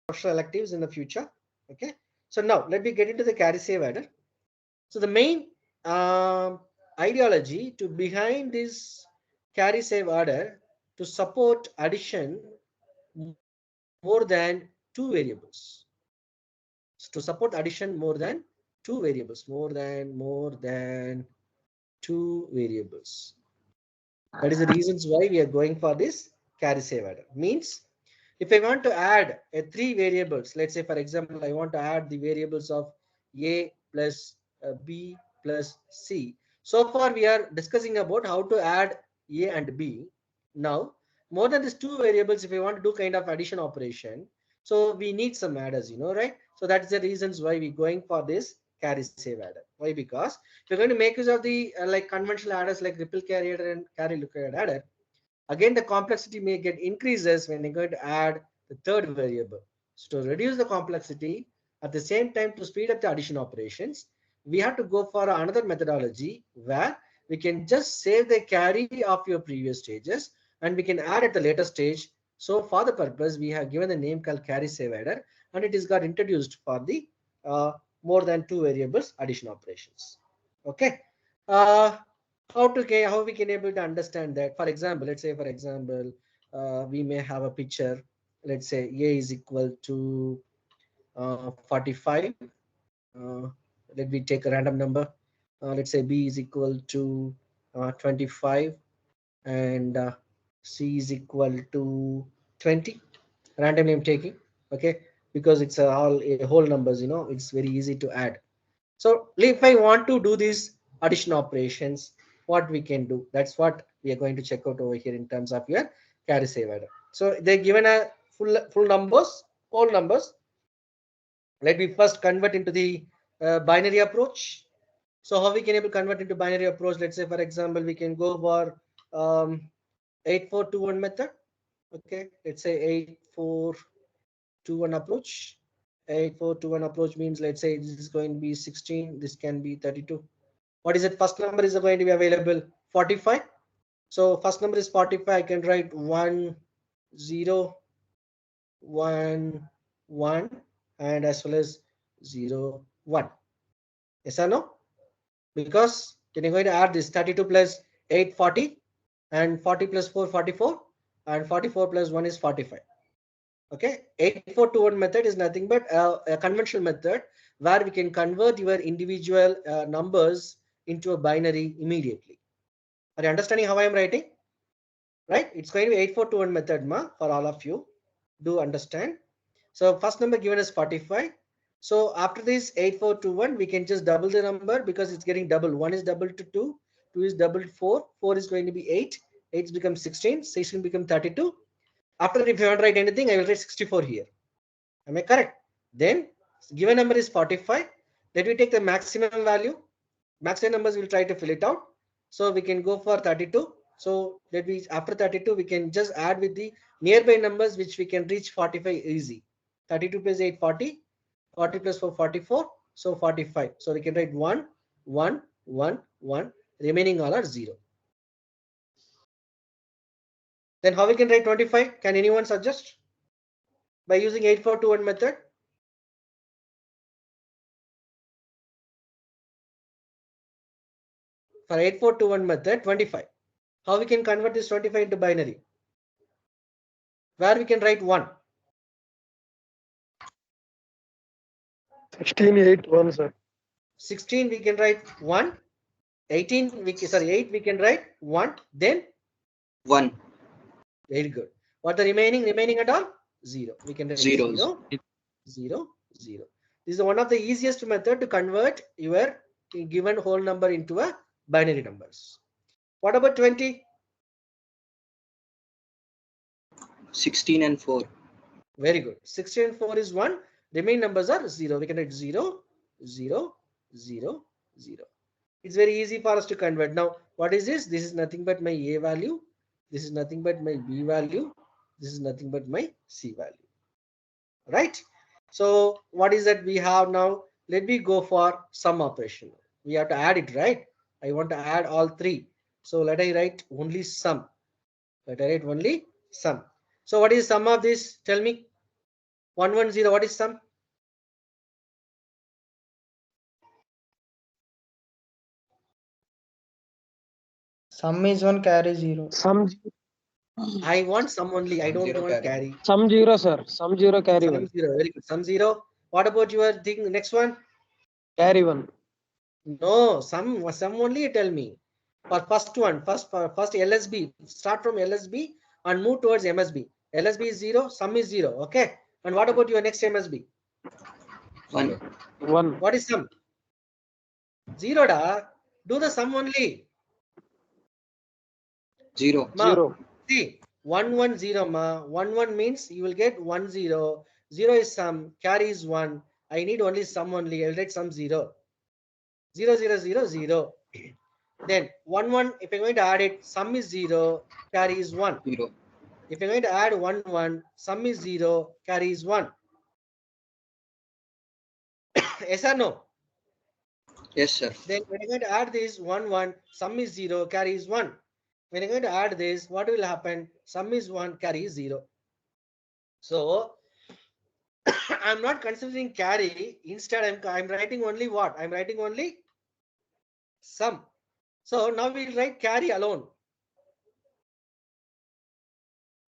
optional electives in the future. Okay, so now let me get into the carry save adder. So the main ideology to behind this carry save adder to support addition more than two variables. To support addition more than two variables, more than two variables. That is the reasons why we are going for this carry save adder. Means if I want to add a three variables, let's say for example, I want to add the variables of A plus B plus C. So far we are discussing about how to add A and B. Now, more than these two variables, if we want to do kind of addition operation, so we need some adders, right? So that's the reasons why we're going for this carry save adder. Why? Because if you're going to make use of the like conventional adders like ripple carry adder and carry located adder, again, the complexity may get increases when you're going to add the third variable. So to reduce the complexity, at the same time to speed up the addition operations, we have to go for another methodology where we can just save the carry of your previous stages and we can add at the later stage. So for the purpose, we have given the name called carry save adder and it is got introduced for the uh, more than two variables addition operations. Okay. Uh, how we can able to understand that? For example, let's say for example, we may have a picture. Let's say A is equal to 45. Uh, Let me take a random number. Let's say B is equal to 25 and C is equal to 20. Randomly I'm taking, okay, because it's all a whole numbers, it's very easy to add. So if I want to do these addition operations, what we can do, that's what we are going to check out over here in terms of your carry save adder. So they're given a full numbers, whole numbers. Let me first convert into the binary approach. So how we can able to convert into binary approach? Let's say for example, we can go for 8421 method. Okay, let's say 8421 approach. 8421 approach means let's say this is going to be 16, this can be 32. What is it? First number is going to be available 45. So first number is 45. I can write 1 0 1 1 and as well as 0 1. Yes or no? Because then you're going to add this 32 plus 8 40 and 40 plus 4 44 and 44 plus 1 is 45. Okay, 8421 method is nothing but a conventional method where we can convert your individual numbers into a binary immediately. Are you understanding how I am writing? Right? It's going to be 8421 method for all of you. Do understand? So first number given is 45. So after this 8421, we can just double the number because it's getting double. 1 is double to 2, 2 is double to 4, 4 is going to be 8, 8 becomes 16, 16 becomes 32. After that, if you want to write anything, I will write 64 here. Am I correct? Then given number is 45. Let me take the maximum value. Maximum numbers will try to fill it out. So we can go for 32. So that means after 32, we can just add with the nearby numbers which we can reach 45 easy. 32 plus 8, 40. 40 plus 4, 44. So 45. So we can write 1, 1, 1, 1. Remaining all are 0. Then how we can write 25? Can anyone suggest? By using 8421 method. For 8421 method, 25. How we can convert this 25 into binary? Where we can write 1. 16, 8, 1, sir. 16 we can write 1. 18 sorry 8 we can write 1. Then 1. very good. What the remaining at all? 0. We can write Zeros. 0, 0, 0. This is one of the easiest method to convert your given whole number into a binary numbers. What about 20? 16 and 4. Very good. 16 and 4 is 1. Remaining numbers are 0. We can write 0, 0, 0, 0. It's very easy for us to convert. Now, what is this? This is nothing but my A value. This is nothing but my B value. This is nothing but my C value. Right? So what is that we have now? Let me go for sum operation. We have to add it, right? I want to add all three. So let I write only sum. Let I write only sum. So what is sum of this? Tell me. 110, what is sum? Sum is 1, carry 0. I want sum only. I don't want carry. Some 0, sir. Some 0, carry Sum 1. 0. Very good. Sum 0. What about your thing? Next one? Carry 1. No, sum only you tell me. For first one, first LSB, start from LSB and move towards MSB. LSB is 0, sum is 0. Okay. And what about your next MSB? 1. 1. What is sum? 0 da. Do the sum only. 0. Ma, 0. see, 110 ma. 11 means you will get 10. 0 is sum, carry is 1. I need only sum only. I'll write sum 0. 0, 0, 0, 0. Then 1, if I'm going to add it, sum is 0, carry is 1. 0. If I'm going to add 1, sum is 0, carry is 1. Yes or no? Yes, sir. Then when I'm going to add this 1, sum is 0, carry is 1. When I'm going to add this, what will happen? Sum is 1, carry is 0. So I'm not considering carry. Instead, I'm writing only what? I'm writing only sum. So now we'll write carry alone.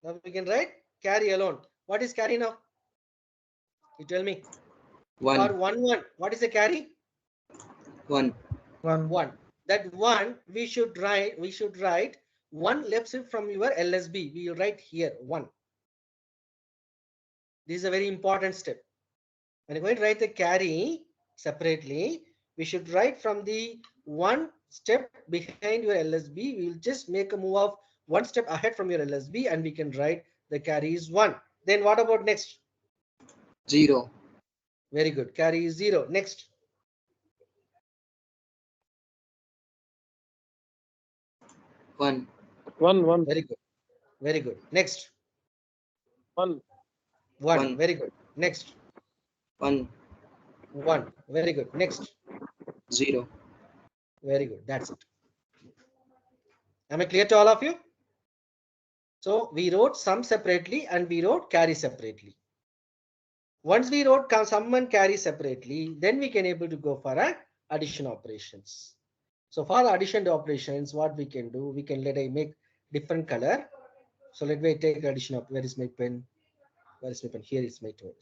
Now we can write carry alone. What is carry now? You tell me. 1. Or 1. What is the carry? 1. 1. 1. That 1 we should write. We should write 1 left shift from your LSB. We will write here 1. This is a very important step. When you're going to write the carry separately, we should write from the 1 step behind your LSB. We will just make a move of 1 step ahead from your LSB and we can write the carry is 1. Then what about next? 0. Very good. Carry is 0. Next. 1. 1. 1. Very good. Very good. Next. 1. 1. Very good. Next. 1. 1. Very good. Next. 0. Very good. That's it. Am I clear to all of you? So we wrote sum separately and we wrote carry separately. Once we wrote sum and carry separately, then we can able to go for a addition operations. So for the addition operations, what we can do, we can let I make different color. So let me take addition of, where is my pen? Where is my pen? Here is my pen.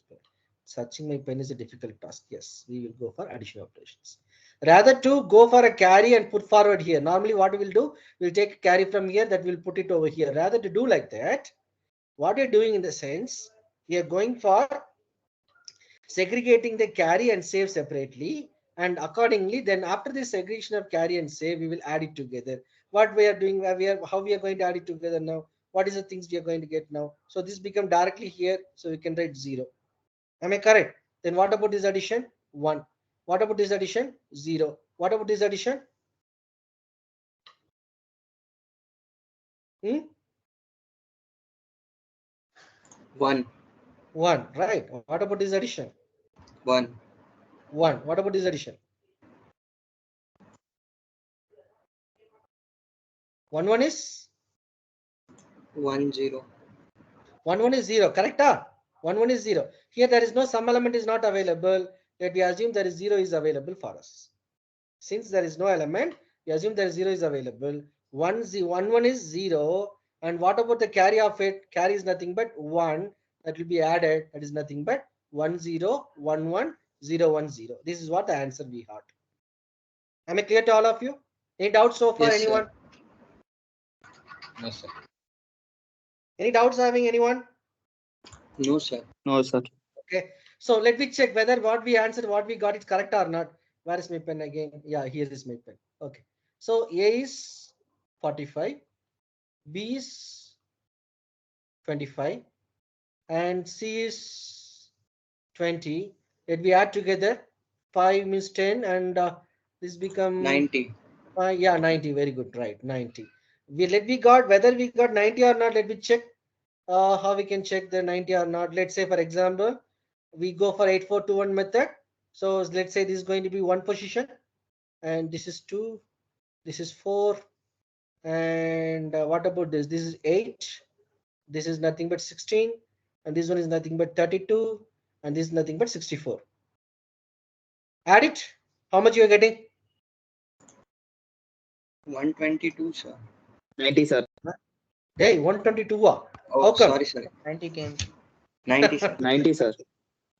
Searching my pen is a difficult task. Yes, we will go for addition operations. Rather to go for a carry and put forward here. Normally what we will do, we'll take a carry from here that we'll put it over here. Rather to do like that, what you're doing in the sense, we are going for segregating the carry and save separately, and accordingly then after the segregation of carry and save we will add it together. What we are doing, how we are going to add it together now, what is the things we are going to get now. So this become directly here, so we can write 0. Am I correct? Then what about this addition? 1. What about this addition? 0. What about this addition? 1. 1. Right. What about this addition? 1. 1. What about this addition? 1 is 1 0. 1 is 0. Correct? 1 is 0. Here there is no sum element is not available. Let we assume there is 0 is available for us. Since there is no element, we assume there is 0 is available. 1 is 0. And what about the carry of it? Carry is nothing but 1 that will be added. That is nothing but 1 0 1 1 0 1 0. This is what the answer we had. Am I clear to all of you? Any doubts so far? Yes, sir. Anyone? No, sir. Any doubts having anyone? No, sir. No, sir. Okay. So let me check whether what we answered, what we got is correct or not. Where is my pen again? Yeah, here is my pen. Okay. So A is 45, B is 25, and C is 20. Let we add together. 5 means 10, and this become 90. yeah, 90. Very good. Right, 90. We got whether we got 90 or not. Let me check. How we can check the 90 or not. Let's say, for example, we go for 8421 method. So let's say this is going to be 1 position, and this is 2, this is 4, and what about this is 8, this is nothing but 16, and this one is nothing but 32, and this is nothing but 64. Add it. How much you are getting? 122, sir. 90, sir. Hey, 122. Oh, How come? sorry. 90 came. 90, sir. 90, sir.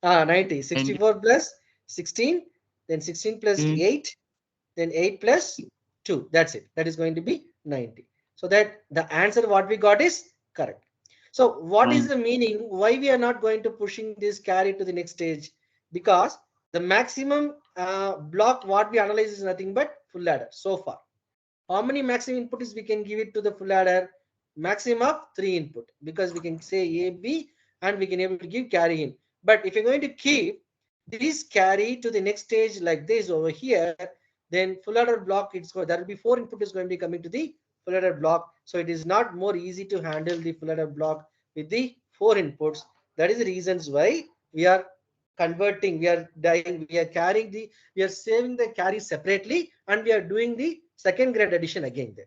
90. 64 plus 16, then 16 plus 8, then 8 plus 2. That's it. That is going to be 90. So that the answer what we got is correct. So what is the meaning? Why we are not going to pushing this carry to the next stage? Because the maximum block what we analyze is nothing but full adder so far. How many maximum input is we can give it to the full adder? Maximum of 3 input, because we can say A, B, and we can able to give carry in. But if you're going to keep this carry to the next stage like this over here, then full adder block, there will be 4 input is going to be coming to the full adder block. So it is not more easy to handle the full adder block with the 4 inputs. That is the reasons why we are converting, we are carrying we are saving the carry separately, and we are doing the second grade addition again there.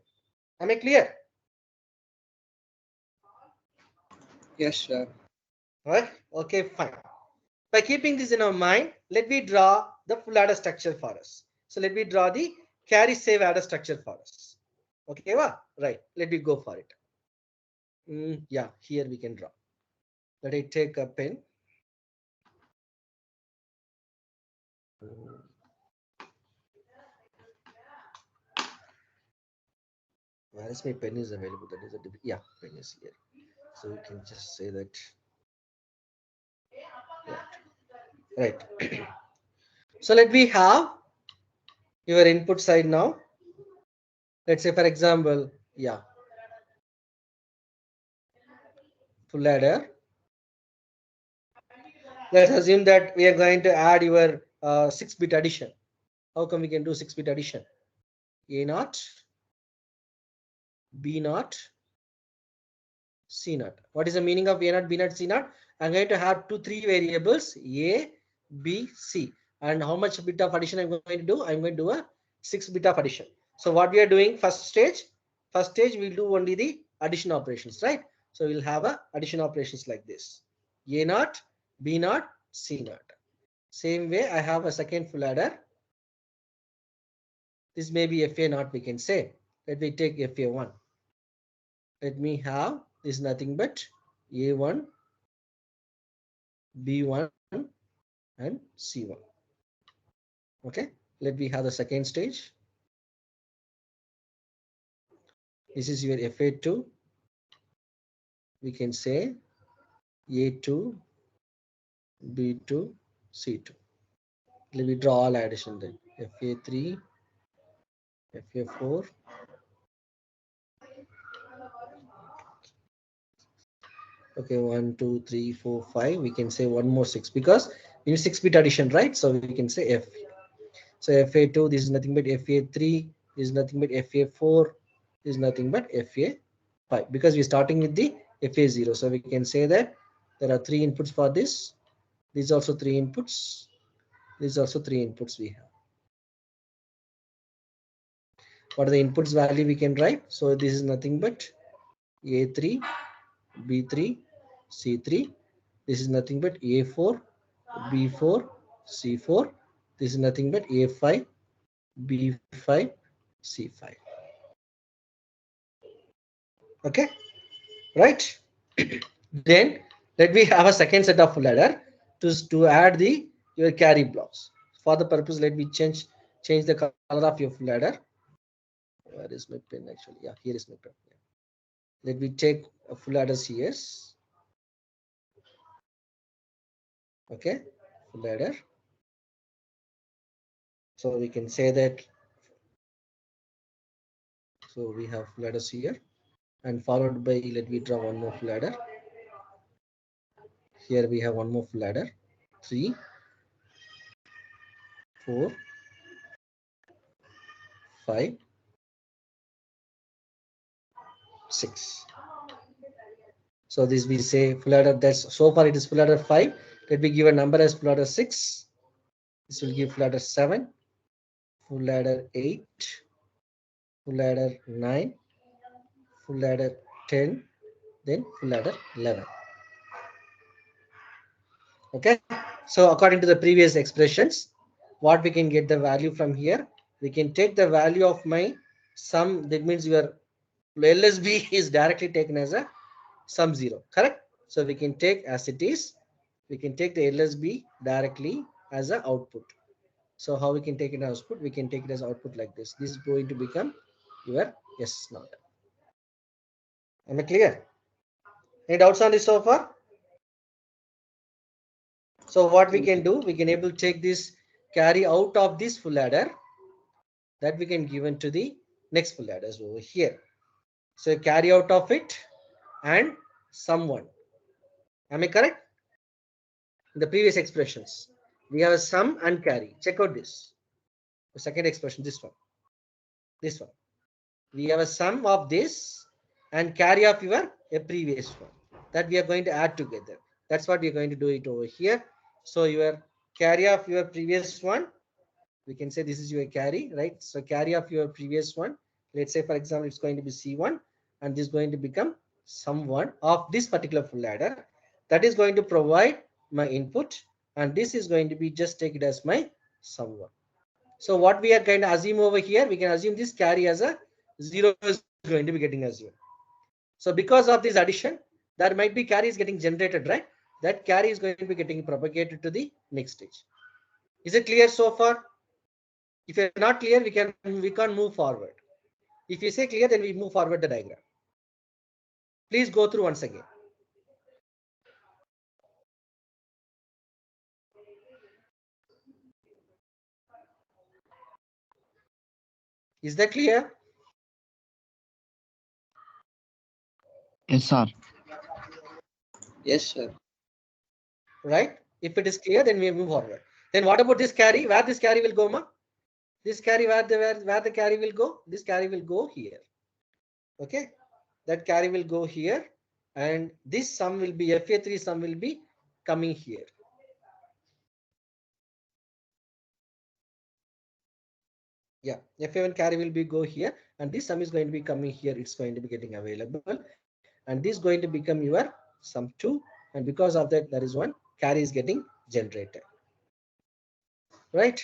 Am I clear? Yes, sir. Right? Okay, fine. By keeping this in our mind, let me draw the full adder structure for us. So let me draw the carry save adder structure for us. Okay, right. Let me go for it. Yeah, here we can draw. Let I take a pen. Where is my pen is available? That is yeah, pen is here. So you can just say that. Right. So let me have your input side now. Let's say, for example, yeah, full adder. Let's assume that we are going to add your 6-bit addition. How come we can do 6-bit addition? A naught, B naught, C naught. What is the meaning of A naught, B naught, C naught? I'm going to have 3 variables, A, B, C. And how much bit of addition I'm going to do? I'm going to do a 6-bit of addition. So what we are doing first stage we'll do only the addition operations, right? So we'll have a addition operations like this. A naught, B naught, C naught. Same way I have a second full adder. This may be FA naught, we can say. Let me take FA1. Let me have this is nothing but A1, B1, and C1. Okay, let me have the second stage. This is your FA2. We can say A2, B2, C2. Let me draw all addition then. FA3, FA4, okay, 1, 2, 3, 4, 5. We can say one more 6 because we need 6-bit addition, right? So we can say F. So FA2, this is nothing but FA3, this is nothing but FA4, this is nothing but FA5 because we're starting with the FA0. So we can say that there are 3 inputs for this. These also 3 inputs. These also 3 inputs we have. What are the inputs value we can write? So this is nothing but A3, B3, C3. This is nothing but A4, B4, C4. This is nothing but A5, B5, C5. Okay, right? Then let me have a second set of full adder to add the your carry blocks. For the purpose, let me change the color of your full adder. Where is my pen actually? Yeah, here is my pen. Yeah. Let me take a full adder CS. Okay, full adder. So we can say that. So we have full adders here, and followed by let me draw one more full adder. Here we have one more full adder. 3, 4, 5, 6. So this we say full adder, that's so far it is full adder 5. Let me give a number as full adder 6. This will give full adder 7, full adder 8, full adder 9, full adder 10, then full adder 11. Okay. So according to the previous expressions, what we can get the value from here, we can take the value of my sum. That means your LSB is directly taken as a sum 0, correct? So we can take as it is, we can take the LSB directly as a output. So how we can take it as output? We can take it as output like this. This is going to become your yes not. Am I clear? Any doubts on this so far? So what we can do, we can able to take this carry out of this full adder that we can given to the next full adders over here. So carry out of it and sum 1. Am I correct? In the previous expressions, we have a sum and carry. Check out this. The second expression, this one. This one. We have a sum of this and carry of your a previous one that we are going to add together. That's what we are going to do it over here. So your carry of your previous one, we can say this is your carry, right? So carry of your previous one, let's say for example it's going to be C1 and this is going to become sum 1 of this particular full adder that is going to provide my input, and this is going to be just take it as my sum 1. So what we are going to assume over here, we can assume this carry as a 0 is going to be getting assumed. So because of this addition, there might be carry is getting generated, right? That carry is going to be getting propagated to the next stage. Is it clear so far? If you're not clear, we can't move forward. If you say clear, then we move forward the diagram. Please go through once again. Is that clear? Yes, sir. Yes, sir. Right? If it is clear, then we move forward. Then what about this carry? Where this carry will go, ma? This carry where the carry will go? This carry will go here. Okay, that carry will go here, and this sum will be FA3 sum will be coming here. Yeah, FA1 carry will be go here, and this sum is going to be coming here. It's going to be getting available, and this is going to become your sum 2, and because of that, there is one carry is getting generated. Right?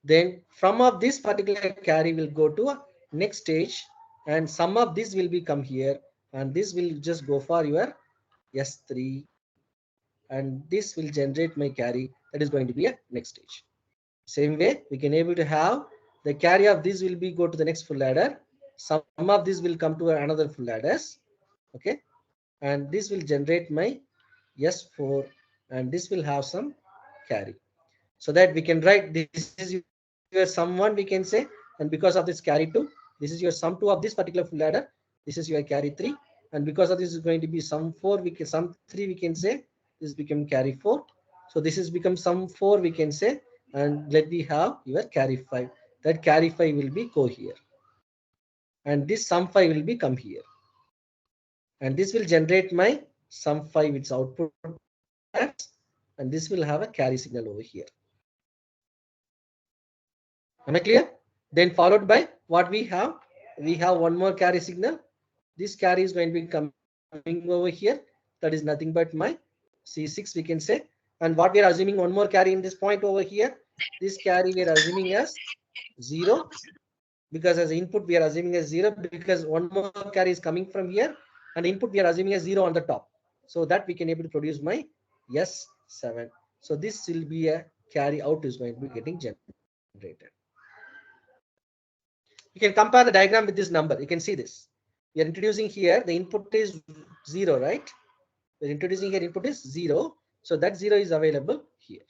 Then from of this particular carry will go to a next stage, and some of this will be come here, and this will just go for your S3, and this will generate my carry that is going to be a next stage. Same way, we can able to have the carry of this will be go to the next full adder. Some of this will come to another full adders. Okay, and this will generate my S4, and this will have some carry. So that we can write this is your sum 1 we can say, and because of this carry 2, this is your sum 2 of this particular full adder. This is your carry 3, and because of this is going to be sum 4, we can sum 3 we can say, this become carry 4. So this is become sum 4 we can say, and let me have your carry 5. That carry 5 will be go here, and this sum 5 will be come here, and this will generate my sum 5 its output adders, and this will have a carry signal over here. Am I clear? Then followed by what we have? We have one more carry signal. This carry is going to be coming over here. That is nothing but my C6 we can say. And what we are assuming one more carry in this point over here. This carry we are assuming as 0, because as input we are assuming as 0 because one more carry is coming from here, and input we are assuming as 0 on the top. So that we can able to produce my S7. So this will be a carry out is going to be getting generated. You can compare the diagram with this number. You can see this. We are introducing here, the input is 0, right? We're introducing here input is 0. So that 0 is available here.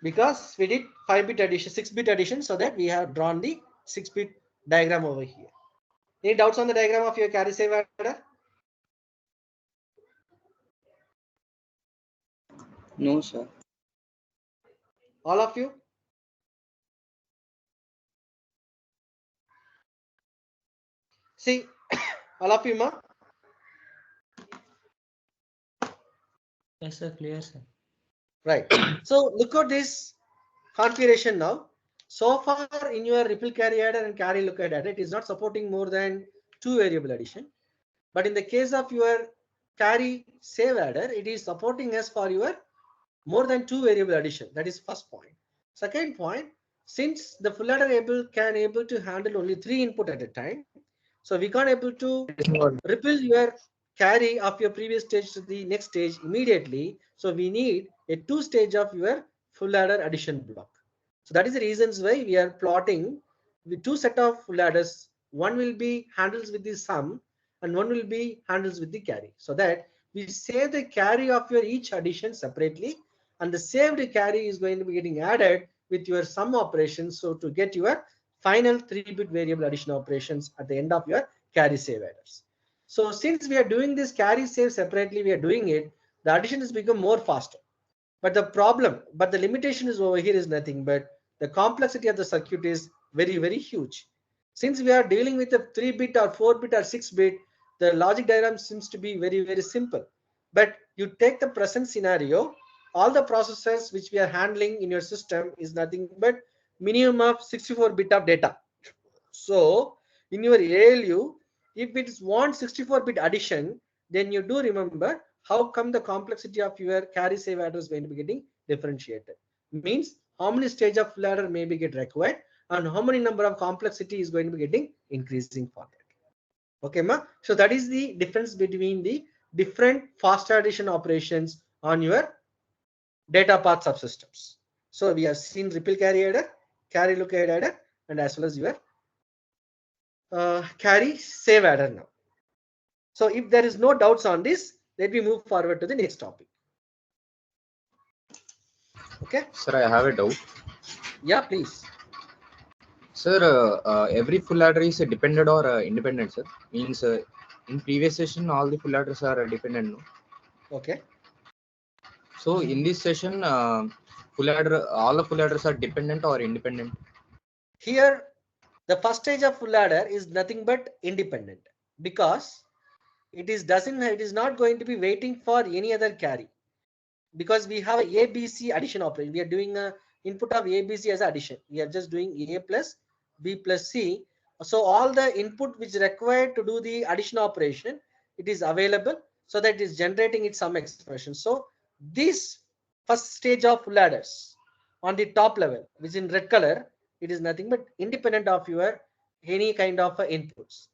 Because we did 5-bit addition, 6-bit addition, so that we have drawn the 6-bit diagram over here. Any doubts on the diagram of your carry save adder? No, sir. All of you? See, all of you, ma? Yes, sir. Clear, sir. Right. So look at this configuration now. So far in your ripple carry adder and carry lookup adder, it is not supporting more than 2 variable addition. But in the case of your carry save adder, it is supporting us for your more than 2 variable addition. That is first point. Second point, since the full adder can able to handle only 3 input at a time, so we can't able to replace your carry of your previous stage to the next stage immediately. So we need a 2 stage of your full adder addition block. So that is the reasons why we are plotting with 2 set of full adders. One will be handles with the sum and one will be handles with the carry. So that we save the carry of your each addition separately, and the saved carry is going to be getting added with your sum operations. So to get your final 3-bit variable addition operations at the end of your carry save adders. So since we are doing this carry save separately, we are doing it, the addition has become more faster. But the limitation is over here is nothing but the complexity of the circuit is very, very huge. Since we are dealing with a 3-bit or 4-bit or 6-bit, the logic diagram seems to be very, very simple. But you take the present scenario, all the processes which we are handling in your system is nothing but minimum of 64-bit of data. So in your ALU, if it wants 64-bit addition, then you do remember how come the complexity of your carry save adder is going to be getting differentiated. Means how many stage of full adder may be get required and how many number of complexity is going to be getting increasing for that. Okay, ma. So that is the difference between the different fast addition operations on your data path subsystems. So we have seen ripple carry adder, carry look adder, and as well as your carry save adder now. So if there is no doubts on this, let me move forward to the next topic. Okay. Sir, I have a doubt. Yeah, please. Sir, every full adder is dependent or independent, sir? Means in previous session, all the full adders are dependent, no? Okay. So in this session, all the full adders are dependent or independent? Here, the first stage of full adder is nothing but independent because it is not going to be waiting for any other carry, because we have a ABC addition operation. We are doing a input of ABC as addition. We are just doing A plus B plus C. So all the input which is required to do the addition operation, it is available, so that it is generating its sum expression. So this first stage of full adders on the top level, which is in red color, it is nothing but independent of your any kind of inputs.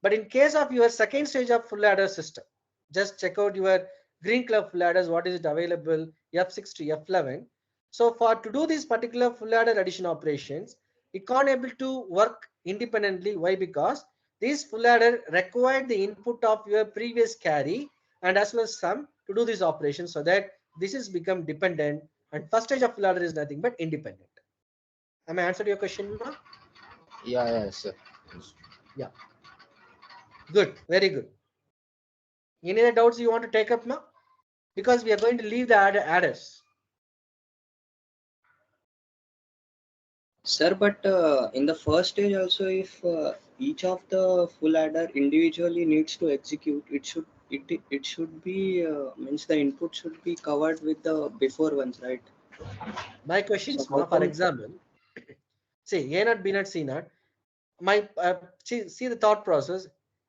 But in case of your second stage of full adder system, just check out your green club full adders, what is it available, F6 to F11. So for to do these particular full adder addition operations, it can't able to work independently. Why? Because this full adder required the input of your previous carry and as well as sum to do this operation, so that this is become dependent, and first stage of full adder is nothing but independent. Am I answered your question, Ma? Yeah, sir. Yeah. Good. Very good. Any other doubts you want to take up now? Because we are going to leave the adders. Sir, but in the first stage also, if each of the full adder individually needs to execute, it should be means the input should be covered with the before ones, right? My questions, So how for come? example, say A naught, B naught, C naught. My see the thought process.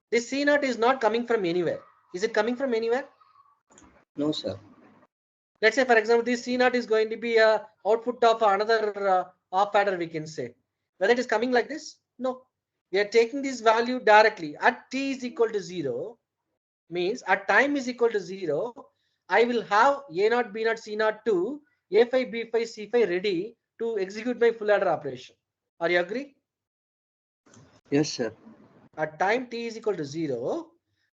This C naught is not coming from anywhere. Is it coming from anywhere? No, sir. Let's say, for example, this C naught is going to be a output of another off adder, we can say. Whether it is coming like this? No. We are taking this value directly at t is equal to 0, means at time is equal to 0. I will have A naught, B naught, C naught to A5, B5, C5 ready to execute my full adder operation. Are you agree? Yes, sir. At time t is equal to 0,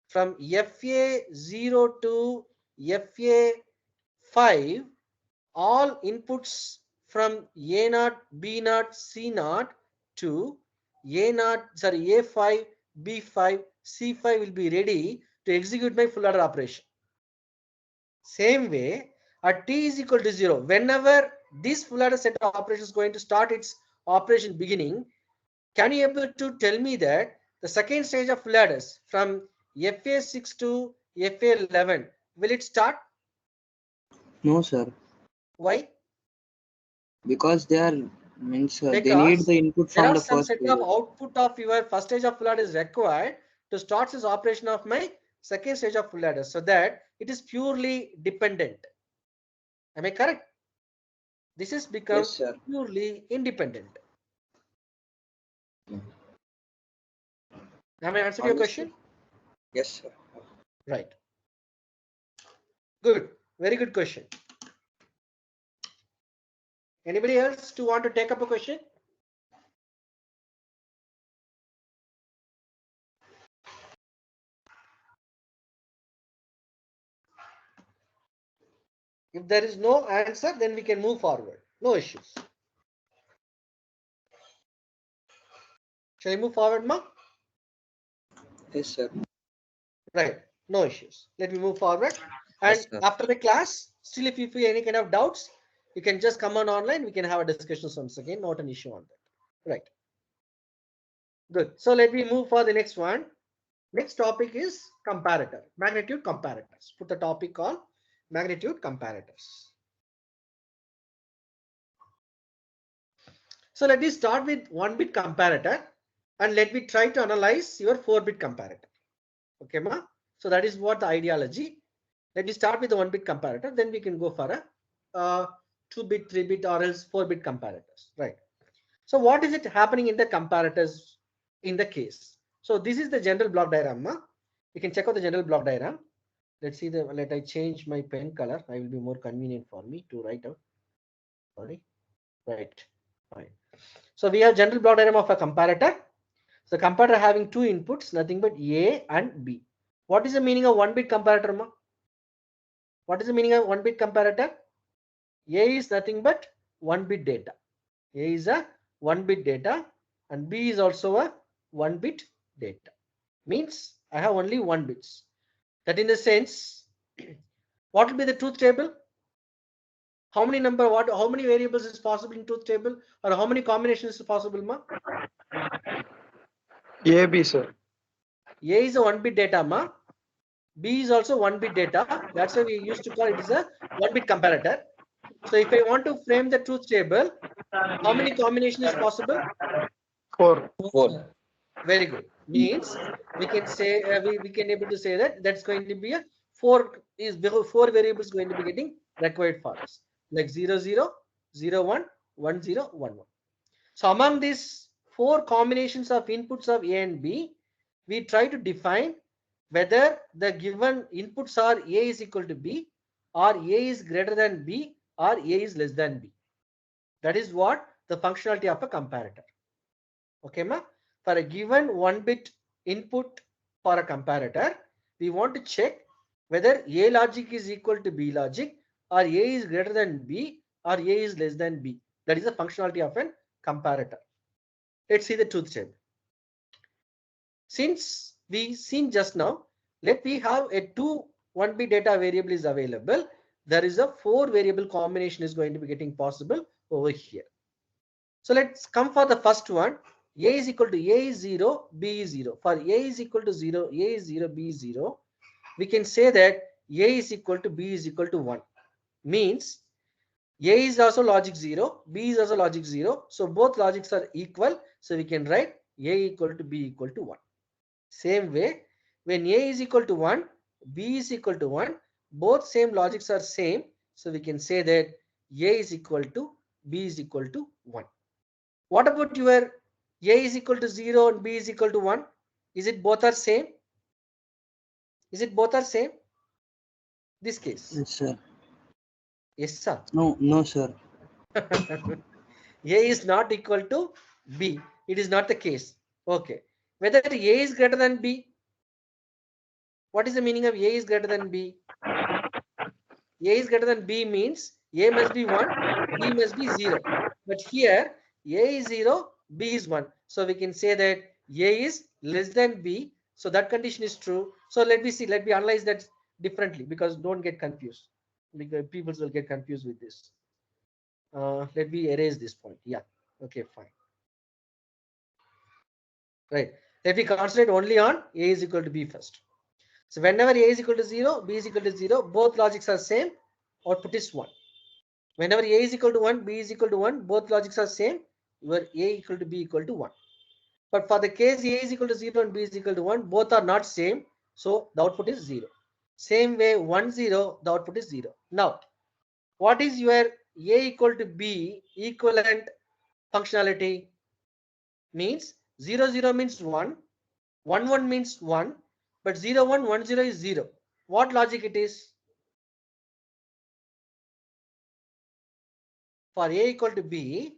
from FA0 to FA5, all inputs from A0, B0, C0 to A5, B5, C5 will be ready to execute my full adder operation. Same way, at t is equal to 0, whenever this full adder set of operations is going to start its operation beginning, can you able to tell me that the second stage of full adders from FA6 to FA11, will it start? No, sir. Why? Because they are means they need Because the input there from are the some first set of stage. output of your first stage of full adder is required to start this operation of my second stage of full adder, so that it is purely dependent. Am I correct? This has become Yes, sir. purely independent. Am I answered your Understood. question? Yes, sir. Right. Good. Very good question. Anybody else to want to take up a question? If there is no answer, then we can move forward. No issues. Shall I move forward, ma? Yes, sir. Right. No issues. Let me move forward. Yes, And sir. after the class, still if you feel any kind of doubts, you can just come on online. We can have a discussion once again. Not an issue on that. Right. Good. So let me move for the next one. Next topic is comparator, magnitude comparators. Put the topic on magnitude comparators. So let me start with 1-bit comparator and let me try to analyze your 4-bit comparator. Okay, ma? So that is what the ideology. Let me start with the 1-bit comparator, then we can go for a 2-bit, 3-bit or else 4-bit comparators, right? So what is it happening in the comparators in the case? So this is the general block diagram, ma? You can check out the general block diagram. Let's see let I change my pen color. I will be more convenient for me to write out. Sorry. Right. Fine. So we have general block diagram of a comparator. So comparator having two inputs, nothing but A and B. What is the meaning of 1-bit comparator, ma? What is the meaning of 1-bit comparator? A is nothing but 1-bit data. A is a 1-bit data and B is also a 1-bit data. Means I have only 1 bits. That in the sense, what will be the truth table? How many how many variables is possible in truth table, or how many combinations is possible, ma? AB, sir. A is a 1-bit data, ma. B is also 1-bit data. That's why we used to call it as a 1-bit comparator. So if I want to frame the truth table, how many combinations is possible? 4. 4. Very good. Means we can say we can able to say that that's going to be a 4 variables going to be getting required for us, like 0 0 0 1 1 0 1 1. So among these 4 combinations of inputs of A and B, we try to define whether the given inputs are A is equal to B, or A is greater than B, or A is less than B. That is what the functionality of a comparator. Okay, ma? For a given 1-bit input for a comparator, we want to check whether A logic is equal to B logic, or A is greater than B, or A is less than B. That is the functionality of a comparator. Let's see the truth table. Since we seen just now, let we have a 1-bit data variable is available. There is a 4 variable combination is going to be getting possible over here. So let's come for the first one. A is equal to A is 0, B is 0. For A is equal to 0, A is 0, B is 0. We can say that A is equal to B is equal to 1. Means A is also logic 0, B is also logic 0. So both logics are equal. So we can write A equal to B equal to 1. Same way, when A is equal to 1, B is equal to 1, both same logics are same. So we can say that A is equal to B is equal to 1. What about your A is equal to 0 and B is equal to 1? Is it both are same? Is it both are same? This case. Yes, sir. Yes, sir. No, no, sir. A is not equal to B. It is not the case. Okay. Whether A is greater than B. What is the meaning of A is greater than B? A is greater than B means A must be 1, B must be 0. But here A is 0, B is 1. So we can say that A is less than B. So that condition is true. So let me see, let me analyze that differently, because don't get confused. Because people will get confused with this. Let me erase this point. Yeah. Okay, fine. Right. Let me concentrate only on A is equal to B first. So whenever A is equal to 0, B is equal to 0, both logics are same, output is 1. Whenever A is equal to 1, B is equal to 1, both logics are same, your A equal to B equal to 1. But for the case A is equal to 0 and B is equal to 1, both are not same. So the output is 0. Same way 1 0, the output is 0. Now what is your A equal to B equivalent functionality? Means 0 0 means 1, 1 1 means 1, but 0 1 1 0 is 0. What logic it is? For A equal to B,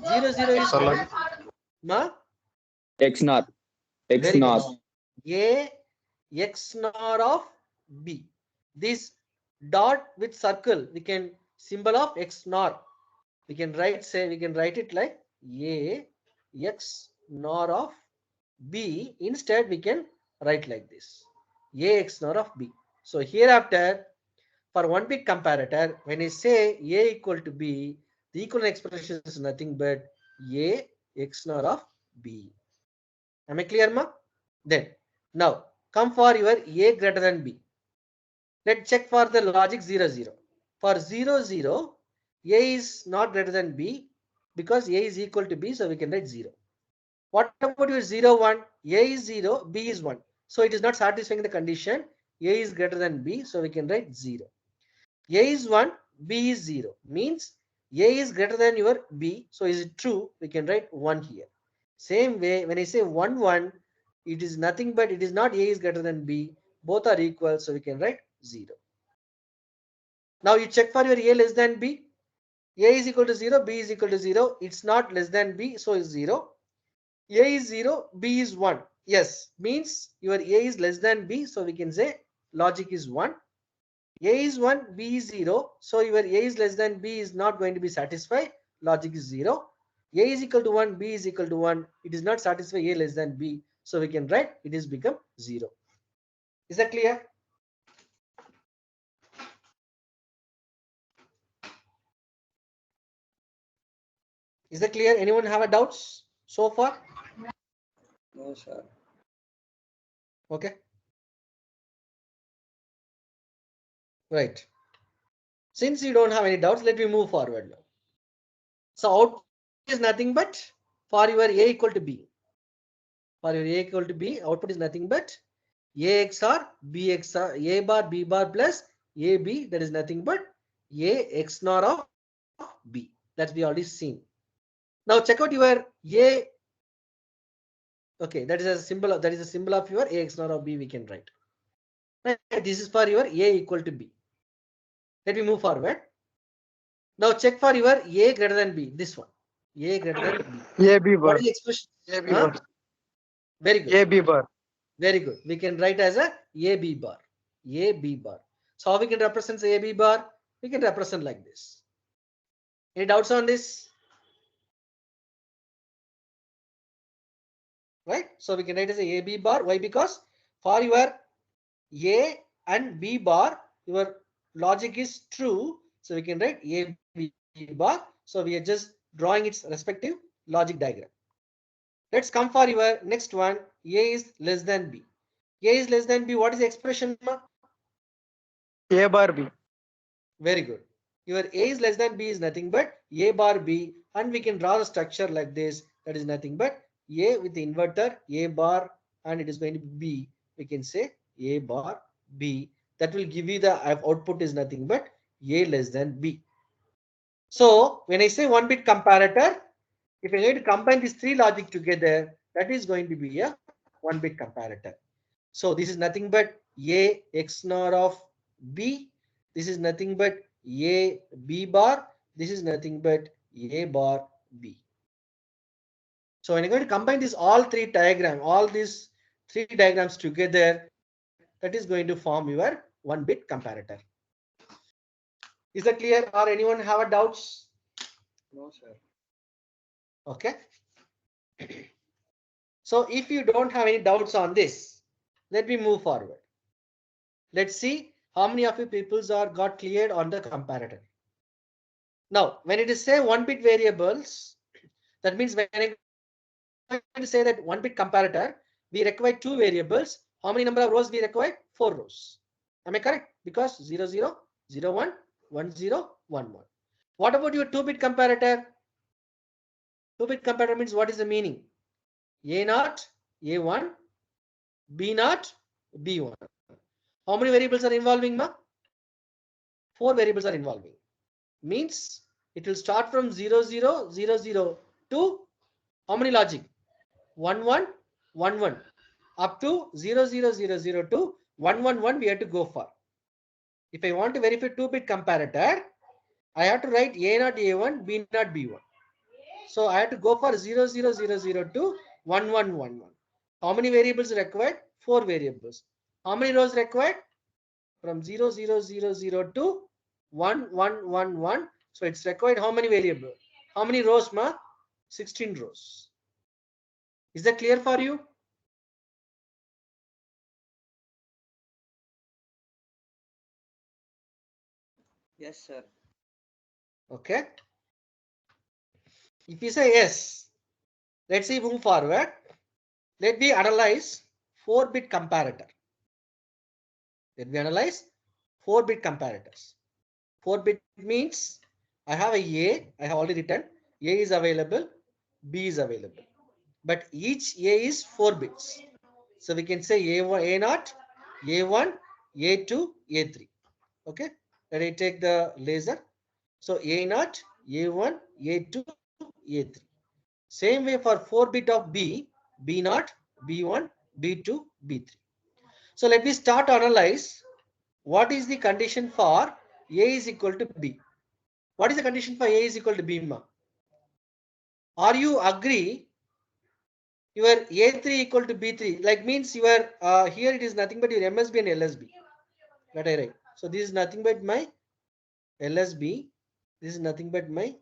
0 0 is 1. Ma? XNOR. Very good. XNOR. A X NOR of B. This dot with circle, we can symbol of X NOR. We can write it like A X NOR of B. Instead, we can write like this. A X NOR of B. So hereafter, for one bit comparator, when I say A equal to B, the equivalent expression is nothing but A X NOR of B. Am I clear, ma? Then now come for your A greater than B. Let's check for the logic 0 0. For 0 0, A is not greater than B because A is equal to B, so we can write 0. What about your 0 1? A is 0, B is 1. So it is not satisfying the condition. A is greater than B, so we can write 0. A is 1, B is 0. Means A is greater than your B, so is it true? We can write 1 here. Same way, when I say 1 1, it is nothing but it is not A is greater than B. Both are equal, so we can write 0. Now you check for your A less than B. A is equal to 0, B is equal to 0. It's not less than B, so it's 0. A is 0, B is 1. Yes, means your A is less than B, so we can say logic is 1. A is 1, B is 0. So your A is less than B is not going to be satisfied. Logic is 0. A is equal to 1, B is equal to 1. It is not satisfy A less than B. So we can write it is become 0. Is that clear? Is that clear? Anyone have a doubts so far? No, sir. Okay. Right. Since you don't have any doubts, let me move forward now. So output is nothing but for your A equal to B. For your A equal to B, output is nothing but A XOR B XOR A bar B bar plus AB. That is nothing but A X NOR of B. That we already seen. Now check out your A. Okay, that is a symbol of your A X NOR of B. We can write. Right. This is for your A equal to B. Let me move forward. Now check for your A greater than B. This one. A greater than B. AB What bar. is the expression? AB Huh? bar. Very good. AB bar. Very good. We can write as a AB bar. AB bar. So how we can represent AB bar? We can represent like this. Any doubts on this? Right? So we can write as a AB bar. Why? Because for your A and B bar, your logic is true. So we can write AB bar. So we are just drawing its respective logic diagram. Let's come for your next one. A is less than B. A is less than B. What is the expression? A bar B. Very good. Your A is less than B is nothing but A bar B, and we can draw the structure like this. That is nothing but A with the inverter A bar, and it is going to be B. We can say A bar B. That will give you the output is nothing but A less than B. So when I say one bit comparator, if I'm going to combine these three logic together, that is going to be a one bit comparator. So this is nothing but A X NOR of B. This is nothing but A B bar. This is nothing but A bar B. So when you're going to combine these all these three diagrams together, that is going to form your one bit comparator. Is that clear, or anyone have a doubts? No, sir. Okay. So if you don't have any doubts on this, let me move forward. Let's see how many of you peoples are got cleared on the comparator. Now, when it is say one bit variables, that means when I going to say that one bit comparator, we require two variables. How many number of rows we require? 4 rows. Am I correct? Because 0 0 0 1 1 0 1 1. What about your 2-bit comparator? 2-bit comparator means what is the meaning? A naught, A1, B naught, B1. How many variables are involving, ma? 4 variables are involving. Means it will start from 0, 0, 0, 0 to how many logic? 1, 1, 1, 1. Up to 0, 0, 0, 0 to 1, 1, 1 we have to go for. If I want to verify 2-bit comparator, I have to write A0 A1, B0 B1. So I have to go for 0, 0, 0, 0 to 1, 1, 1, 1. How many variables required? 4 variables. How many rows required? From 0, 0, 0, 0 to 1, 1, 1, 1. So it's required how many variables? How many rows, ma? 16 rows. Is that clear for you? Yes, sir. Okay. If you say yes, let's see move forward. Let me analyze 4-bit comparator. Let me analyze 4-bit comparators. 4-bit means I have a I have already written. A is available, B is available. But each A is 4 bits. So we can say A1, A0, A1, A2, A3. Okay. Let me take the laser. So A0, A1, A2, A3. Same way for 4-bit of B, B0, B1, B2, B3. So let me start to analyze what is the condition for A is equal to B. What is the condition for A is equal to B, ma? Are you agree your A3 equal to B3? Like means your here it is nothing but your MSB and LSB. That I write. So this is nothing but my LSB. This is nothing but my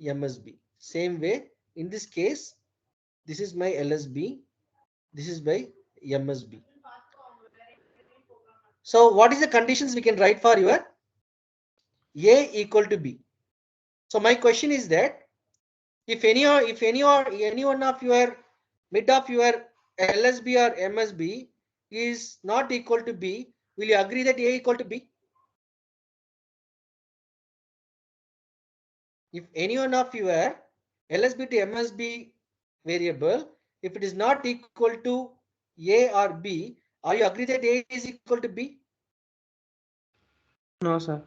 MSB. Same way in this case, this is my LSB. This is by MSB. So what is the conditions we can write for your A equal to B? So my question is that if any one of your mid of your LSB or MSB is not equal to B, will you agree that A equal to B? If any one of your LSB to MSB variable, if it is not equal to A or B, are you agree that A is equal to B? No, sir.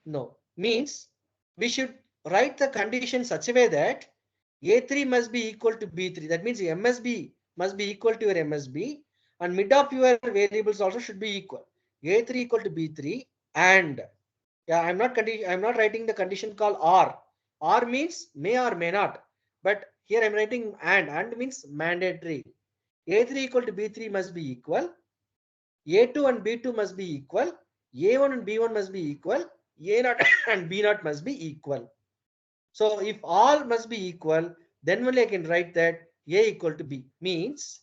No. Means we should write the condition such a way that A3 must be equal to B3. That means MSB must be equal to your MSB and mid of your variables also should be equal. A3 equal to B3 and yeah, I'm not writing the condition called or. Or means may or may not. But here I'm writing and means mandatory. A3 equal to B3 must be equal. A2 and B2 must be equal. A1 and B1 must be equal. A0 and B0 must be equal. So if all must be equal, then only I can write that A equal to B. Means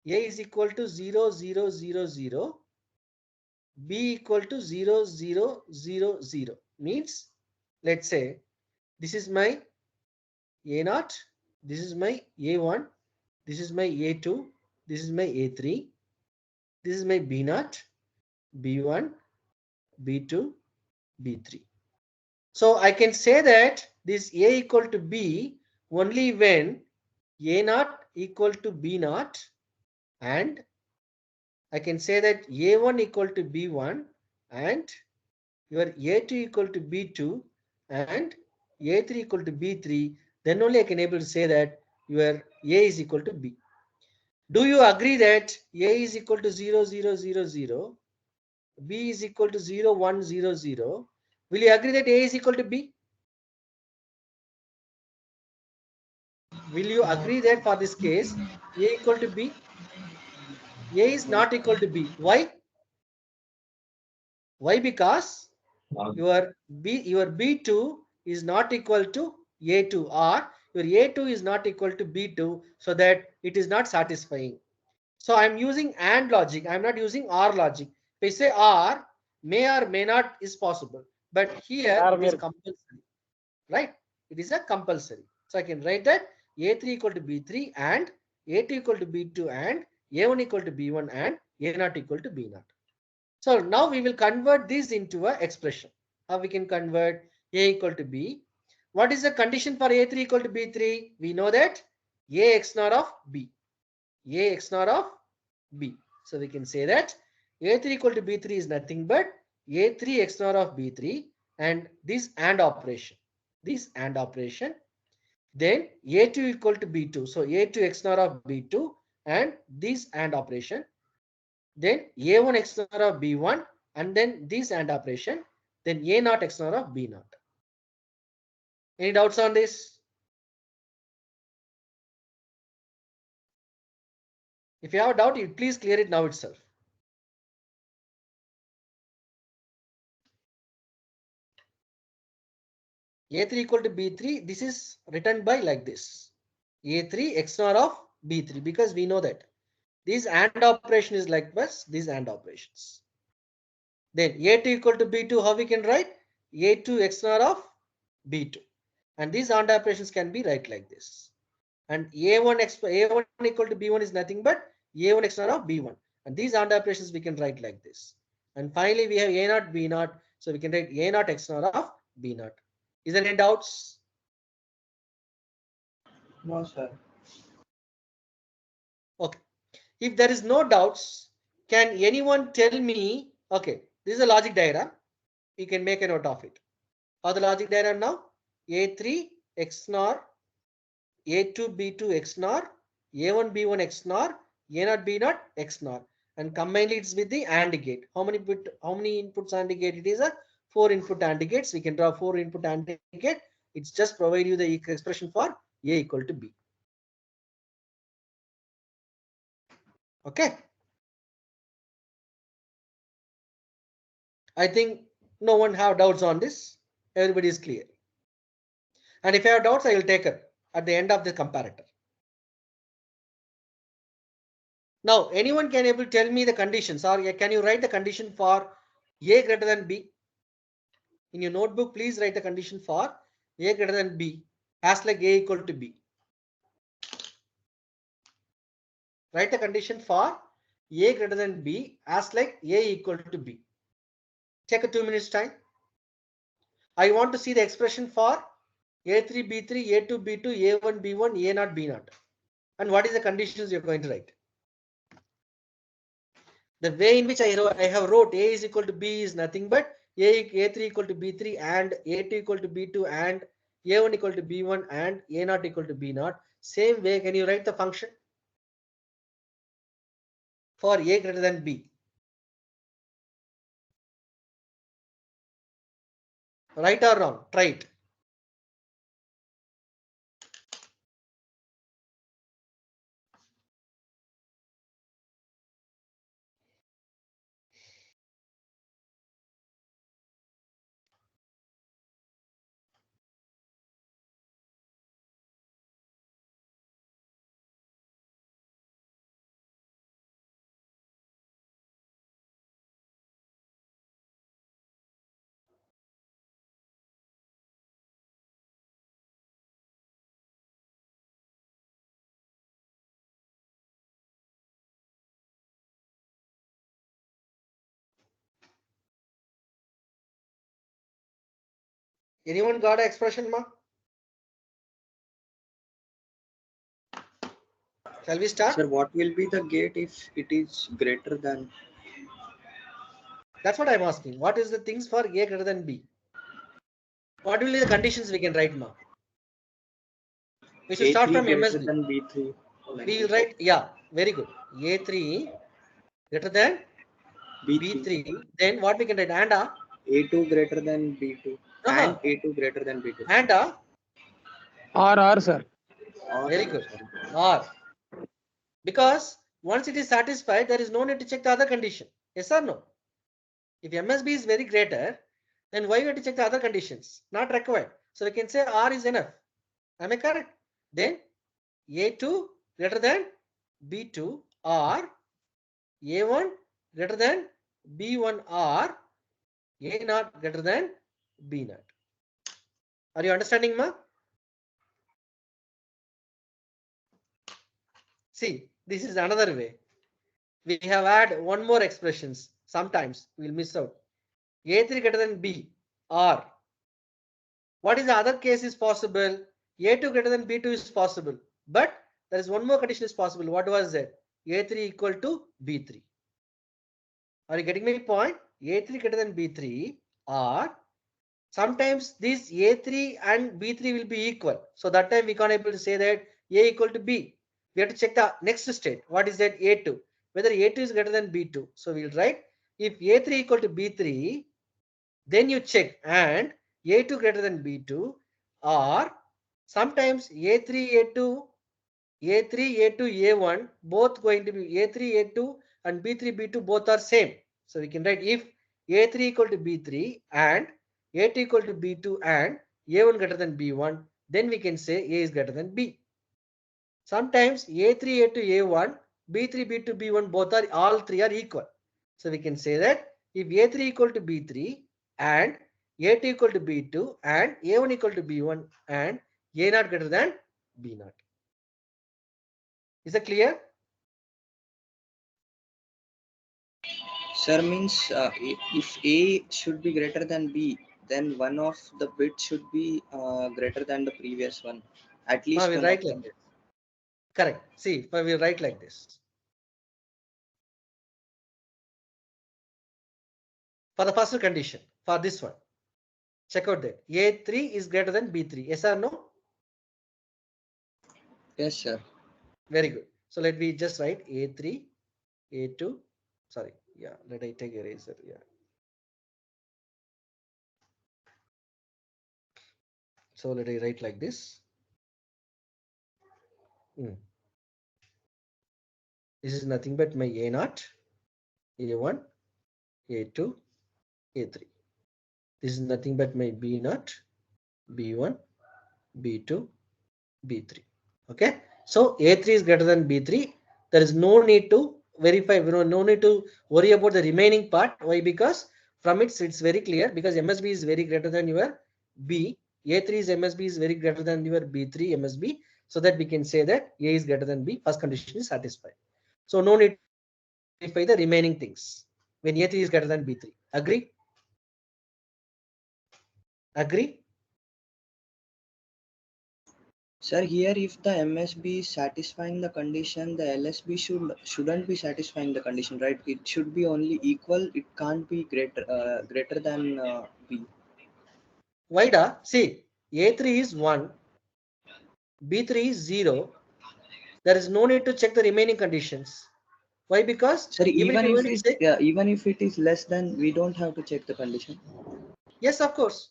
A is equal to 0, 0, 0, 0. B equal to 0, 0, 0, 0. Means let's say this is my A0. This is my A1. This is my A2. This is my A3. This is my B0, B1, B2, B3. So I can say that this A equal to B only when A0 equal to B0 and I can say that A1 equal to B1 and your A2 equal to B2 and A3 equal to B3, then only I can able to say that your A is equal to B. Do you agree that A is equal to 0, 0, 0, 0, B is equal to 0, 1, 0, 0? Will you agree that A is equal to B? Will you agree that for this case, A equal to B? A is not equal to B. Why? Why? Because your B2 is not equal to A2 or your A2 is not equal to B2, so that it is not satisfying. So I'm using AND logic. I'm not using OR logic. If I say OR, may or may not is possible. But here it is compulsory. Right? It is a compulsory. So I can write that A3 equal to B3 and A2 equal to B2 and A1 equal to B1 and A0 equal to B0. So now we will convert this into a expression. How we can convert A equal to B? What is the condition for A3 equal to B3? We know that A x XNOR of B. A x XNOR of B. So we can say that A3 equal to B3 is nothing but A3 XNOR of B3 and this AND operation. This AND operation. Then A2 equal to B2. So A2 XNOR of B2 and this AND operation. Then A1 XNOR of B1 and then this AND operation. Then A0 XNOR of B0. Any doubts on this? If you have a doubt, you please clear it now itself. A3 equal to B3, this is written by like this. A3 XOR of B3 because we know that this AND operation is like these AND operations. Then A2 equal to B2, how we can write? A2 XOR of B2. And these AND operations can be write like this. And A1 equal to B1 is nothing but A1 XOR of B1. And these AND operations we can write like this. And finally we have A0 B0. So we can write A0 XOR of B0. Is there any doubts? No, sir. Okay. If there is no doubts, can anyone tell me? Okay, this is a logic diagram. You can make a note of it. How the logic diagram now? A3 XNOR, A2 B2 XNOR, A1 B1 XNOR, A0 B0 XNOR, and combined it's with the AND gate. How many inputs AND gate? It is a 4 input AND gates. We can draw 4 input AND gate. It's just provide you the expression for A equal to B. Okay. I think no one have doubts on this. Everybody is clear. And if I have doubts, I will take it at the end of the comparator. Now, anyone can able to tell me the conditions, or can you write the condition for A greater than B? In your notebook, please write the condition for A greater than B as like A equal to B. Write the condition for A greater than B as like A equal to B. Take a 2 minutes time. I want to see the expression for A3 B3, A2 B2, A1 B1, A0 B0. And what is the conditions you're going to write? The way in which I have wrote A is equal to B is nothing but A3 equal to B3 and A2 equal to B2 and A1 equal to B1 and A0 equal to B0. Same way, can you write the function for A greater than B? Right or wrong? Try it. Anyone got an expression, ma? Shall we start? Sir, what will be the gate if it is greater than? That's what I'm asking. What is the things for A greater than B? What will be the conditions we can write now? We should start A3 from greater MSB. than B3. We will write, yeah, very good. A3 greater than B3. B3. Then what we can write? And A2 greater than B2 and A2 greater than B2. and R, sir. very good. Or because once it is satisfied, there is no need to check the other condition. Yes or no? If MSB is very greater, then why you have to check the other conditions? Not required. So we can say R is enough. Am I correct? Then A2 greater than B2 or A1 greater than B1 or A0 greater than B0. Are you understanding, ma? See, this is another way. We have had one more expressions. Sometimes we'll miss out. A3 greater than B or what is the other case is possible? A2 greater than B2 is possible. But there is one more condition is possible. What was that? A3 equal to B3. Are you getting my point? A3 greater than B3, or sometimes these A3 and B3 will be equal. So that time we can't able to say that A equal to B. We have to check the next state. What is that? A2. Whether A2 is greater than B2. So we'll write if A3 equal to B3, then you check and A2 greater than B2, or sometimes A3, A2, A3, A2, A1 both going to be A3, A2 and B3, B2 both are same. So we can write if A3 equal to B3 and A2 equal to B2 and A1 greater than B1, then we can say A is greater than B. Sometimes A3, A2, A1, B3, B2, B1 both are all three are equal. So we can say that if A3 equal to B3 and A2 equal to B2 and A1 equal to B1 and A0 greater than B0. Is that clear? Sir, means if A should be greater than B, then one of the bits should be greater than the previous one. At least We'll one of write the like bits. correct. See, we'll write like this. For the first condition, for this one, check out that A3 is greater than B3. Yes or no? Yes, sir. Very good. So let me just write A3, A2. Sorry, yeah. Let I take eraser. Yeah. So let I write like this. This is nothing but my A0, A1, A2, A3. This is nothing but my B0, B1, B2, B3. Okay. So A3 is greater than B3. There is no need to verify, no need to worry about the remaining part. Why? Because from it's very clear, because MSB is very greater than your B. A3 is MSB is very greater than your B3 MSB. So that we can say that A is greater than B. First condition is satisfied. So no need to verify the remaining things when A3 is greater than B3. Agree? Agree? Sir, here if the MSB is satisfying the condition, the LSB shouldn't be satisfying the condition, right? It should be only equal. It can't be greater than B. Why da? See, A3 is 1, B3 is 0. There is no need to check the remaining conditions. Why? Because Sir, even if you want to check, even if it is less than, we don't have to check the condition. yes, of course.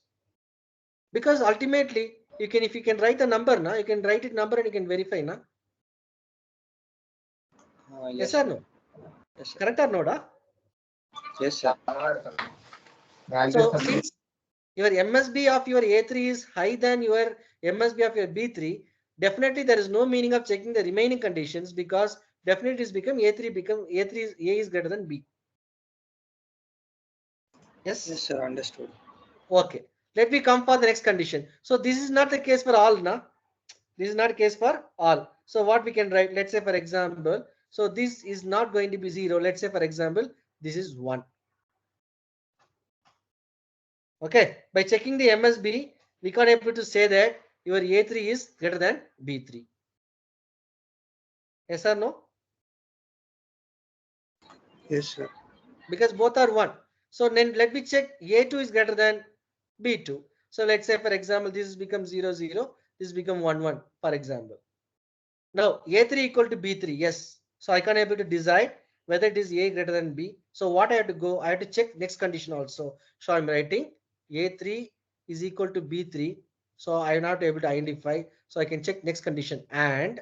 Because ultimately, you can, if you can write the number, now you can write it number and you can verify, na? Yes Yes, or sir. no? Yes, sir. Correct or no, da? Yes, sir. So since your MSB of your A3 is high than your MSB of your B3, definitely there is no meaning of checking the remaining conditions, because definitely it's become A3 is A is greater than B. Yes, Yes. sir. Understood. Okay. Let me come for the next condition. So this is not the case for all, na? This is not case for all. So what we can write, let's say for example, so this is not going to be 0. Let's say for example, this is 1. Okay. By checking the MSB, we can able to say that your A3 is greater than B3. Yes or no? Yes, sir. Because both are 1. So then let me check A2 is greater than B2. So let's say for example, this becomes 0, 0. This become 1, 1, for example. Now A3 equal to B3. Yes. So I can able to decide whether it is A greater than B. So what I have to go, I have to check next condition also. So I'm writing A3 is equal to B3. So I am not able to identify. So I can check next condition. And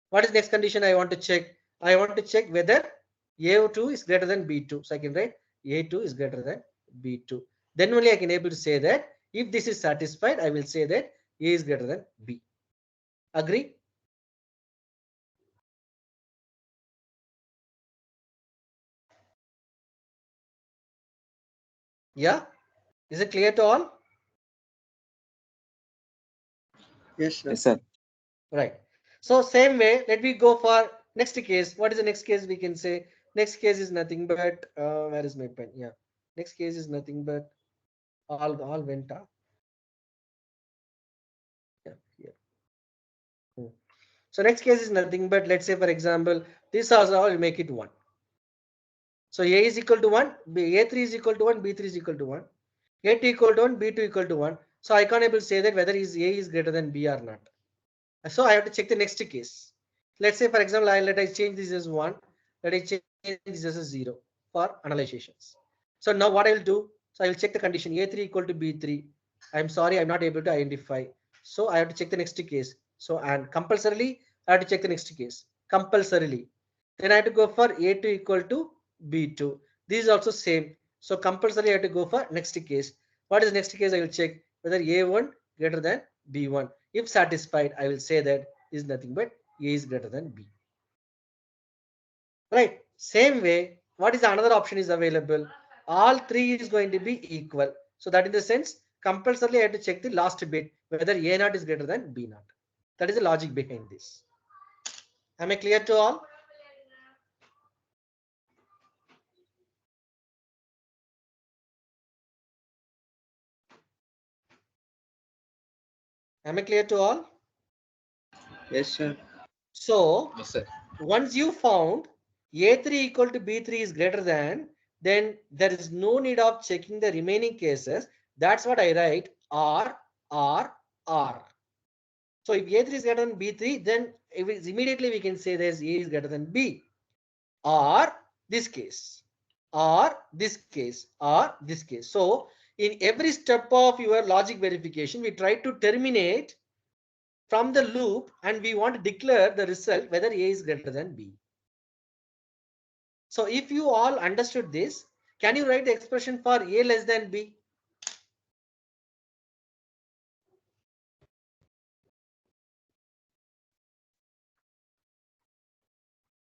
what is next condition I want to check? I want to check whether A2 is greater than B2. So I can write A2 is greater than B2. Then only I can able to say that if this is satisfied, I will say that A is greater than B. Agree? Yeah? Is it clear to all? Yes, sir. Yes, sir. Right. So same way, let me go for next case. What is the next case we can say? Next case is nothing but, where is my pen? Yeah. Next case is nothing but all went up. Yeah, here. So next case is nothing but, let's say for example, this also I will make it 1. So A is equal to 1, A3 is equal to 1, B3 is equal to 1, A2 equal to 1, B2 equal to 1. So I can't able to say that whether A is greater than B or not. So I have to check the next case. Let's say, for example, let I change this as 1, let I change this as a 0 for analyzations. So now what I will do? So I will check the condition A3 equal to B3. I'm sorry, I'm not able to identify. So I have to check the next case. So and compulsorily, I have to check the next case. Compulsorily. Then I have to go for A2 equal to B2. This is also same. So compulsorily I have to go for next case. What is next case? I will check whether A1 greater than B1. If satisfied, I will say that is nothing but A is greater than B. Right. Same way, what is another option is available? All three is going to be equal. So that in the sense, compulsorily I have to check the last bit whether A naught is greater than B naught. That is the logic behind this. Am I clear to all? Am I clear to all? Yes, sir. So Yes, sir. once you found A3 equal to B3 is greater than, then there is no need of checking the remaining cases. That's what I write R, R, R. So if A3 is greater than B3, then immediately we can say this A is greater than B. Or this case, or this case, or this case. So in every step of your logic verification, we try to terminate from the loop and we want to declare the result whether A is greater than B. So if you all understood this, can you write the expression for A less than B?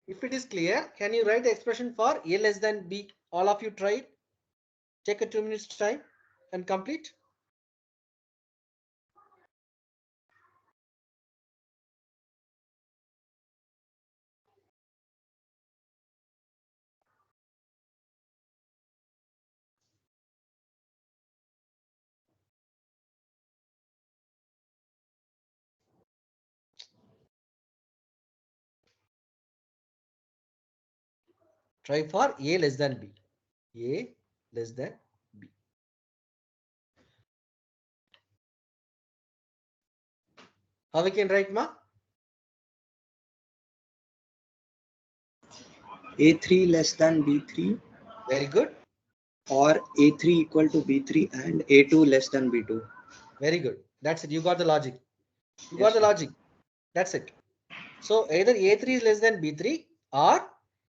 If it is clear, can you write the expression for A less than B? All of you try it. Take a 2 minutes time and complete. Try for A less than B. A less than B. How we can write, ma? A3 less than B3 Very good. or A3 equal to B3 and A2 less than B2. Very good. That's it. You got the logic. You got Yes, the sir. logic. That's it. So either A3 is less than B3 or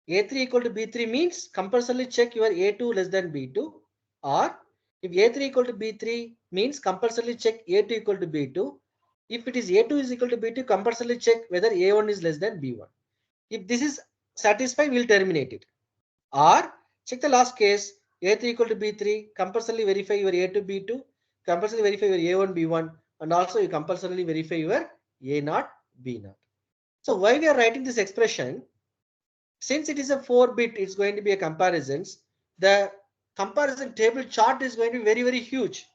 A3 equal to B3 means compulsorily check your A2 less than B2, or if A3 equal to B3 means compulsorily check A2 equal to B2. If it is A2 is equal to B2, compulsorily check whether A1 is less than B1. If this is satisfied, we'll terminate it. Or check the last case, A3 equal to B3, compulsorily verify your A2 B2, compulsorily verify your A1 B1, and also you compulsorily verify your A0 B0. So why we are writing this expression? Since it is a 4-bit, it's going to be a comparisons. The comparison table chart is going to be very, very huge.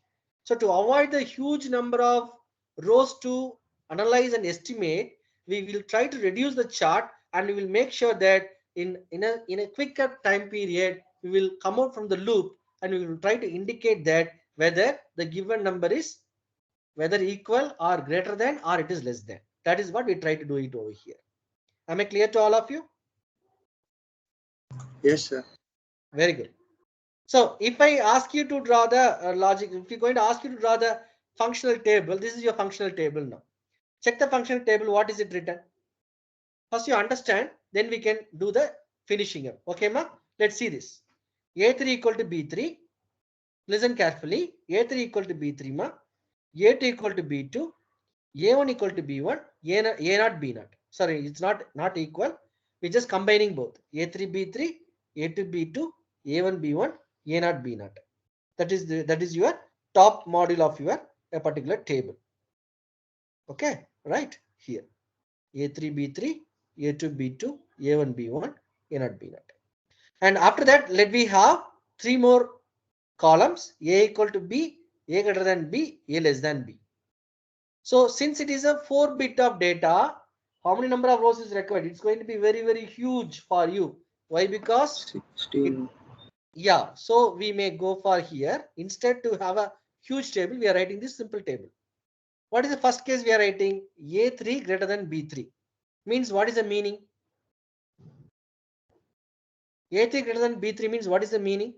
So to avoid the huge number of rows to analyze and estimate, we will try to reduce the chart and we will make sure that in a quicker time period, we will come out from the loop and we will try to indicate that whether the given number is whether equal or greater than or it is less than. That is what we try to do it over here. Am I clear to all of you? Yes, sir. Very good. So if I ask you to draw the logic, if you're going to ask you to draw the functional table, this is your functional table now. Check the functional table. What is it written? First you understand, then we can do the finishing up. Okay, ma? Let's see this. A3 equal to B3. Listen carefully. A3 equal to B3, ma. A2 equal to B2. A1 equal to B1. A0 B0. Sorry, it's not equal. We're just combining both. A3 B3, A2 B2, A1 B1, A0 B0. That is your top module of your a particular table. Okay, right here. A3 B3, A2 B2, A1 B1, A0 B0. And after that, let me have three more columns. A equal to B, A greater than B, A less than B. So since it is a 4-bit of data, how many number of rows is required? It's going to be very, very huge for you. Why? Because 16. yeah, so we may go for here. Instead to have a huge table, we are writing this simple table. What is the first case we are writing? A3 greater than B3. Means what is the meaning? A3 greater than B3 means what is the meaning?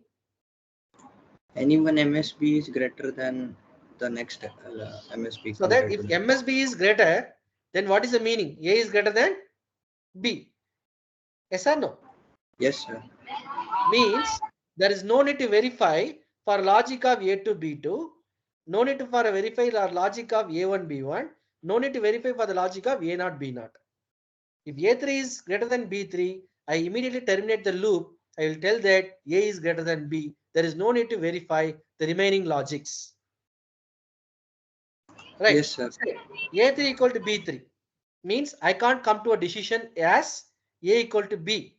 Any one MSB is greater than the next MSB So that compared if to MSB is greater, then what is the meaning? A is greater than B. Yes or no? Yes, sir. Means there is no need to verify for logic of A to B2. No need to for verify the logic of A1, B1. No need to verify for the logic of A0, B0. If A3 is greater than B3, I immediately terminate the loop. I will tell that A is greater than B. There is no need to verify the remaining logics. Right? Yes, sir. A3 equal to B3 means I can't come to a decision as A equal to B.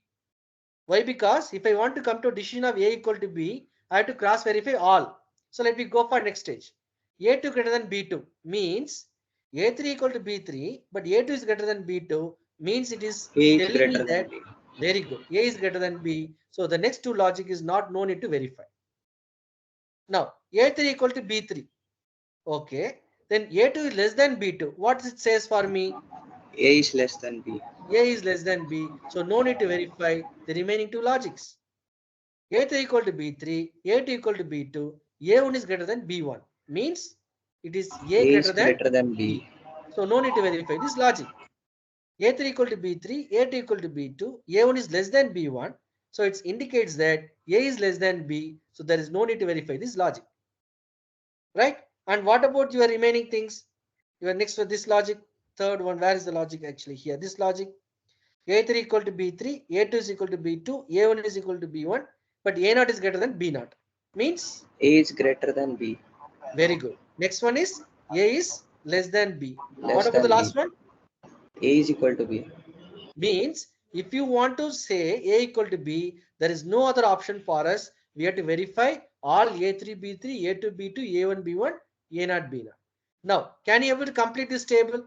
Why? Because if I want to come to a decision of A equal to B, I have to cross verify all. So let me go for next stage. A2 greater than B2 means A3 equal to B3, but A2 is greater than B2 means it is A is telling me greater than that B. very good. A is greater than B. So the next two logic is not no need to verify. Now A3 equal to B3. Okay. Then A2 is less than B2. What it says for me? A is less than B. A is less than B. So no need to verify the remaining two logics. A3 equal to B3, A2 equal to B2, A1 is greater than B1. Means it is A A is greater than greater than B. B. So no need to verify this logic. A3 equal to B3, A2 equal to B2, A1 is less than B1. So it indicates that A is less than B. So there is no need to verify this logic. Right? And what about your remaining things? Your next for this logic, third one, where is the logic actually here? This logic, A3 equal to B3, A2 is equal to B2, A1 is equal to B1, but A0 is greater than B0. Means A is greater than B. very good. Next one is A is less than B. What Less about the than B. last one? A is equal to B. Means if you want to say A equal to B, there is no other option for us. We have to verify all A3, B3, A2, B2, A1, B1, A0, B0. Now, can you able to complete this table?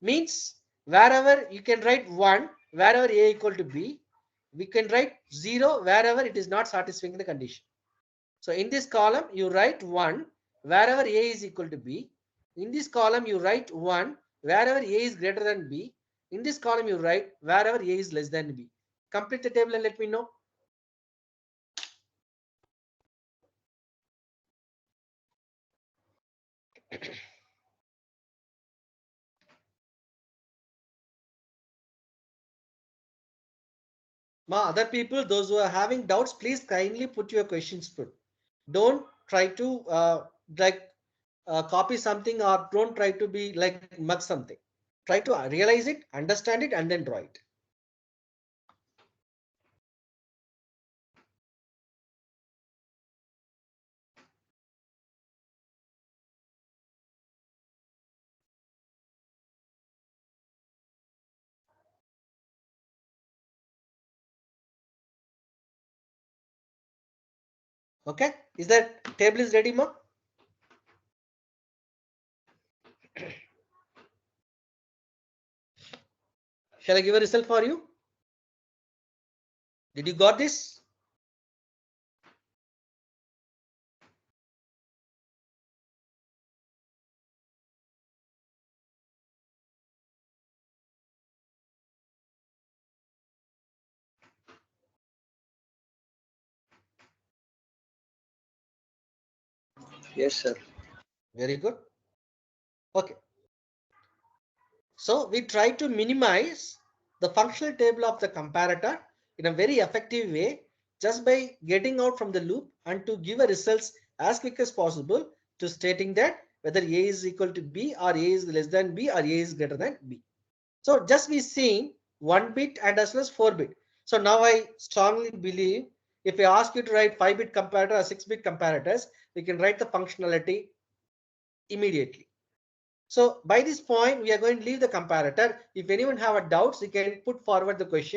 Means wherever you can write 1, wherever A equal to B, we can write 0 wherever it is not satisfying the condition. So in this column, you write 1 wherever A is equal to B. In this column, you write 1 wherever A is greater than B. In this column, you write wherever A is less than B. Complete the table and let me know. Other people, those who are having doubts, please kindly put your questions put. Don't try to like copy something or don't try to be like mug something. Try to realize it, understand it, and then draw it. Okay, is that table is ready, ma? Shall I give a result for you? Did you got this? Yes, sir. Very good. Okay. So we try to minimize the functional table of the comparator in a very effective way just by getting out from the loop and to give a results as quick as possible to stating that whether A is equal to B or A is less than B or A is greater than B. So just we seeing 1 bit and as well as 4 bit. So now I strongly believe if I ask you to write 5-bit comparator or 6-bit comparators, we can write the functionality immediately. So by this point, we are going to leave the comparator. If anyone have a doubts, you can put forward the question.